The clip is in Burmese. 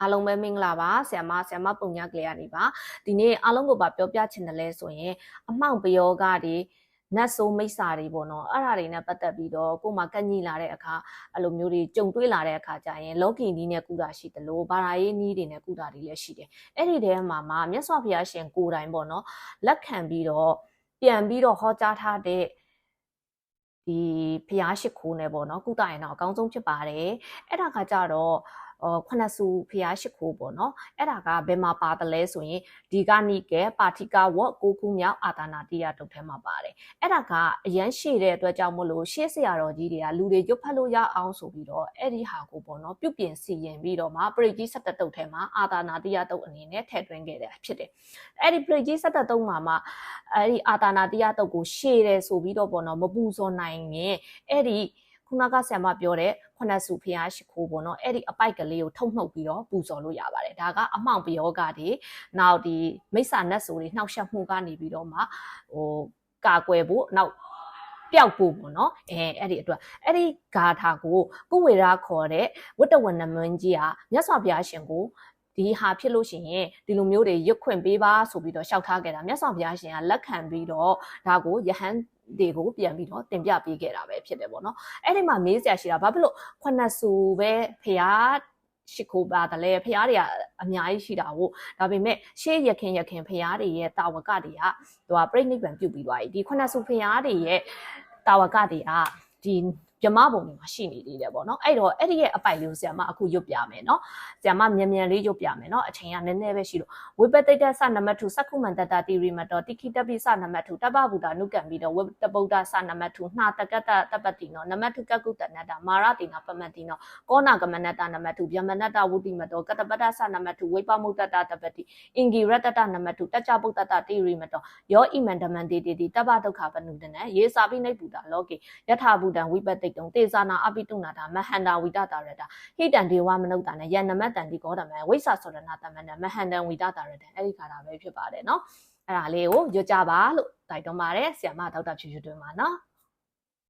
အားလုံးပဲမင်္ဂလာပါဆရာမပုံညာကလေးကနေပါဒီနေ့အားလုံးကိုပါပြောပြချင်တယ်လဲဆိုရင်အမှောင်ပယောဂတွေနတ်ဆိုးမိစ္ဆာတွေပေါ့နော်အဲ့ဒါတွေနဲ့ပတ်သက်ပြီးတော့ကိုယ်မှာကန့်ညိလာတဲ့အခါအဲ့လိုမျိုးတွေကြုံတွေ့လာတဲ့အခါကျရင်လောကီနီးနဲ့ကုတာရှိတယ်လို့ဘာသာရေးနီးတွေနဲ့ကုတာတွေလည်းရှိတယ်အဲ့ဒီထဲမှာမြတ်စွာဘုရားရှင်ကိုယ်တိုင်ပေါ့နော်လက်ခံပြီးတော့ပြန်ပြီးတော့ဟောကြားထားတဲ့ဒီဘုရားရှိခိုးနဲ့ပေါ့နော်ကုသရင်တော့အကောင်းဆုံးဖြစ်ပါတယ်အဲ့ဒါကကြတော့ခုနစုဖျားရှိခိုးပေါ့နော်အဲ့ဒါကဘယ်မှာပါတယ်လဲဆိုရင်ဒီကနိကေပါတိကဝတ်ကိုခုမြောက်အာတာနာတိယတုတ်ထဲမှာပါတယ်အဲ့ဒါကအရန်ရှိတဲ့အတွက်ကြောင့်မို့လို့ရှေးဆရာတော်ကြီးတွေကလူတွေရွတ်ဖတ်လို့ရအောင်ဆိုပြီးတော့အဲ့ဒီဟာကိုပေါ့နော်ပြုပြင်စီရင်ပြီးတော့မှပရိကြီး17တုတ်ထဲမှာအာတာနာတိယတုတ်အနေနဲ့ထည့်သွင်းခဲ့တာဖြစ်တယ်အဲ့ဒီပရိကြီး17တုတ်မှာအဲ့ဒီအာတာနာတိယတုတ်ကိုရှေးတယ်ဆိုပြီးတော့ပေါ့နော်မပူဇော်နိုင်ရင်အဲ့ဒီခုနကဆရာမပြောတဲ့ခုနစုဖျားရှိခိုးပေါ့နော်အဲ့ဒီအပိုက်ကလေးကိုထုတ်နှုတ်ပြီးတော့ပူဇော်လို့ရပါတယ်ဒါကအမှောင်ပယောဂတွေနောက်ဒီမိစ္ဆာနတ်ဆိုတွေနှောက်ယှက်မှုကနေပြီးတော့မှကာကွယ်ဖို့နောက်ပျောက်ဖို့ပေါ့နော်အဲ့ဒီအတွက်အဲ့ဒီဂါထာကိုကုဝေရခေါ်တဲ့ဝတ္တဝဏမင်းကြီးကမြတ်စွာဘုရားရှင်ကိုဒီဟာဖြစ်လို့ရှိရင်ဒီလိုမျိုးတွေရွတ်ခွင့်ပေးပါဆိုပြီးတော့ရှောက်ထားခဲ့တာမြတ်စွာဘုရားရှင်ကလက်ခံပြီးတော့ဒါကိုယဟန်တွေကိုပြန်ပြီးတော့တင်ပြပေးခဲ့တာပဲဖြစ်တယ်ပေါ့နော်အဲ့ဒီမှာမေးစရာရှိတာဘာဖြစ်လို့ခုနှစ်စုပဲဖျားရှိခိုးပါတယ်လေဖျားတွေကအများကြီးရှိတာဟုတ်ဒါပေမဲ့ရှေးရခင်ဖျားတွေရဲ့တာဝကတွေကသူကပြိဋိဘံပြုတ်ပြီးသွားပြီဒီခုနှစ်စုဖျားတွေရဲ့တာဝကတွေကဒီပြမပုံတွေမှာရှိနေသေးတယ်ပေါ့နော်အဲ့တော့အဲ့ဒီရဲ့အပိုက်လေးကိုဆရာမအခုရွတ်ပြမယ်နော်ဆရာမမြန်လေးရွတ်ပြမယ်နော်အချိန်ကနည်းနည်းပဲရှိလို့ဝိပတိတ္တသနမထုစက္ခုမန္တတတိရိမတောတိခိတပိစနမထုတပ္ပဗုဒ္ဓနုကံပြီးတော့ဝိတဗုဒ္ဓစနမထုနှာတကတ္တတပတိနောနမထုကကုတနတ္တမာရတိနာပမတိနောကောနာကမနတ္တနမထုဗျမနတ္တဝုတိမတောကတပတ္တစနမထုဝိပမုတ္တတတပတိအင်ဂိရတ္တနမထုတကြဗုဒ္ဓတတိရိမတောယောဣမန္တမန္တေတိတပ္ပဒုက္ခပနုဒနယေစာပိနိဗ္ဗုဒ္ဓလောကေယထာဗုဒ္ဓံဝိပတိတုံတေဇာနာအပိတုနာတာမဟန္တာဝိတတာရတာဟိတံဒေဝမနုဿာနဲ့ယန္နမတံဒီကောဓမဝိဆာစောရဏတမနဲ့မဟန္တံဝိတတာရတအဲ့ဒီခါတာပဲဖြစ်ပါတယ်เนาะအဲ့ဒါလေးကိုရွတ်ကြပါလို့တိုက်တွန်းပါတယ်ဆရာမဒေါက်တာဖြူဖြူတွင်ပါเนาะ